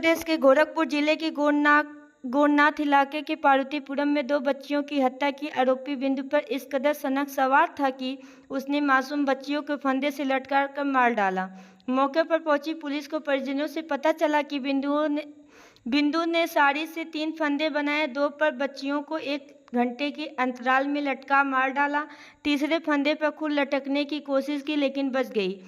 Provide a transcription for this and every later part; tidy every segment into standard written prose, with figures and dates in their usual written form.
प्रदेश के गोरखपुर जिले के गोरनाथ इलाके के पार्वतीपुरम में दो बच्चियों की हत्या की आरोपी बिंदु पर इस कदर सनक सवार था कि उसने मासूम बच्चियों को फंदे से लटका कर मार डाला। मौके पर पहुंची पुलिस को परिजनों से पता चला कि बिंदु ने साड़ी से 3 फंदे बनाए, 2 पर बच्चियों को 1 घंटे के अंतराल में लटका मार डाला। तीसरे फंदे पर खुद लटकने की कोशिश की लेकिन बच गई।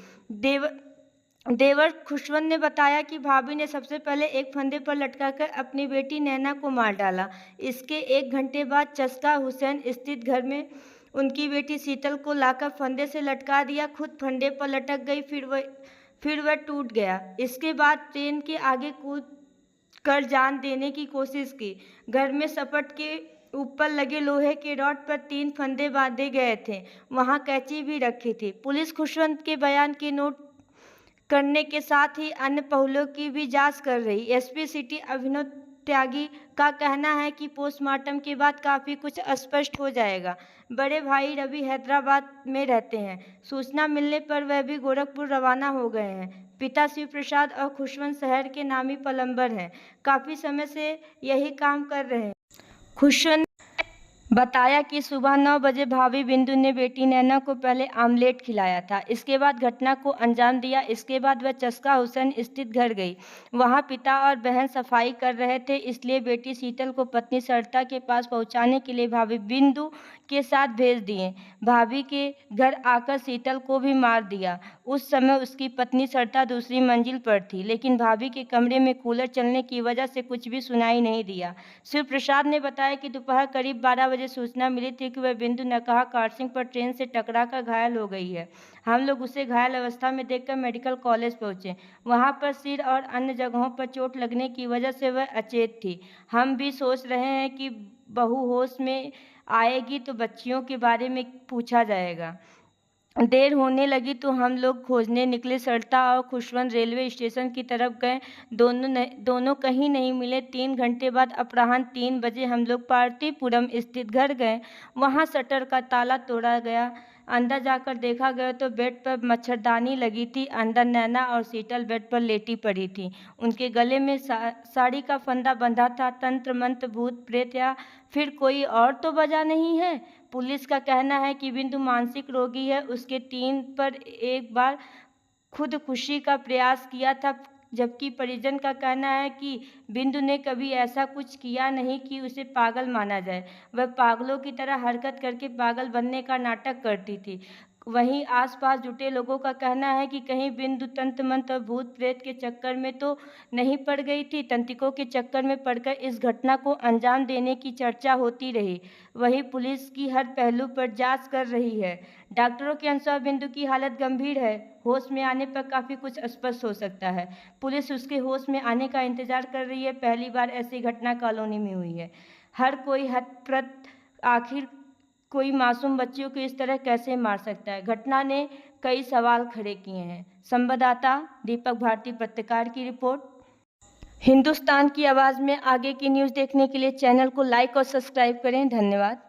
देवर खुशवंत ने बताया कि भाभी ने सबसे पहले एक फंदे पर लटकाकर अपनी बेटी नैना को मार डाला। इसके 1 घंटे बाद चस्का हुसैन स्थित घर में उनकी बेटी शीतल को लाकर फंदे से लटका दिया। खुद फंदे पर लटक गई, फिर वह टूट गया। इसके बाद ट्रेन के आगे कूद कर जान देने की कोशिश की। घर में सपट के ऊपर लगे लोहे के रॉड पर 3 फंदे बांधे गए थे। वहां कैंची भी रखी थी। पुलिस खुशवंत के बयान की नोट करने के साथ ही अन्य पहलुओं की भी जांच कर रही। एसपी सिटी अभिनव त्यागी का कहना है कि पोस्टमार्टम के बाद काफी कुछ स्पष्ट हो जाएगा। बड़े भाई रवि हैदराबाद में रहते हैं। सूचना मिलने पर वह भी गोरखपुर रवाना हो गए हैं। पिता शिव प्रसाद और खुशवंत शहर के नामी प्लम्बर हैं। काफी समय से यही काम कर रहे हैं। खुशवंत बताया कि सुबह 9 बजे भाभी बिंदु ने बेटी नैना को पहले आमलेट खिलाया था। इसके बाद घटना को अंजाम दिया। इसके बाद वह चस्का हुसैन स्थित घर गई। वहां पिता और बहन सफाई कर रहे थे, इसलिए बेटी शीतल को पत्नी सरिता के पास पहुंचाने के लिए भाभी बिंदु के साथ भेज दिए। भाभी के घर आकर शीतल को भी मार दिया। उस समय उसकी पत्नी सरिता दूसरी मंजिल पर थी, लेकिन भाभी के कमरे में कूलर चलने की वजह से कुछ भी सुनाई नहीं दिया। शिव प्रसाद ने बताया कि दोपहर करीब 12 बजे सूचना मिली थी कि वह बिंदु नकहा क्रॉसिंग पर ट्रेन से टकराकर घायल हो गई है। हम लोग उसे घायल अवस्था में देखकर मेडिकल कॉलेज पहुंचे। वहां पर सिर और अन्य जगहों पर चोट लगने की वजह से वह अचेत थी। हम भी सोच रहे हैं कि बहू होश में आएगी तो बच्चियों के बारे में पूछा जाएगा। देर होने लगी तो हम लोग खोजने निकले। सरिता और खुशवंत रेलवे स्टेशन की तरफ गए। दोनों कहीं नहीं मिले। 3 घंटे बाद अपराह्न 3 बजे हम लोग पार्वतीपुरम स्थित घर गए। वहां शटर का ताला तोड़ा गया। अंदर जाकर देखा गया तो बेड पर मच्छरदानी लगी थी। अंदर नैना और शीतल बेड पर लेटी पड़ी थी। उनके गले में साड़ी का फंदा बंधा था। तंत्र मंत्र भूत प्रेत या फिर कोई और तो वजह नहीं है। पुलिस का कहना है कि बिंदु मानसिक रोगी है। उसके 3 पर एक बार खुदकुशी का प्रयास किया था, जबकि परिजन का कहना है कि बिंदु ने कभी ऐसा कुछ किया नहीं कि उसे पागल माना जाए। वह पागलों की तरह हरकत करके पागल बनने का नाटक करती थी। वहीं आसपास जुटे लोगों का कहना है कि कहीं बिंदु तंत्र मंत्र और भूत प्रेत के चक्कर में तो नहीं पड़ गई थी। तंत्रिकों के चक्कर में पड़कर इस घटना को अंजाम देने की चर्चा होती रही। वहीं पुलिस की हर पहलू पर जांच कर रही है। डॉक्टरों के अनुसार बिंदु की हालत गंभीर है। होश में आने पर काफी कुछ स्पष्ट हो सकता है। पुलिस उसके होश में आने का इंतजार कर रही है। पहली बार ऐसी घटना कॉलोनी में हुई है। हर कोई हतप्रभ, आखिर कोई मासूम बच्चियों को इस तरह कैसे मार सकता है। घटना ने कई सवाल खड़े किए हैं। संवाददाता दीपक भारती पत्रकार की रिपोर्ट। हिंदुस्तान की आवाज़ में आगे की न्यूज़ देखने के लिए चैनल को लाइक और सब्सक्राइब करें। धन्यवाद।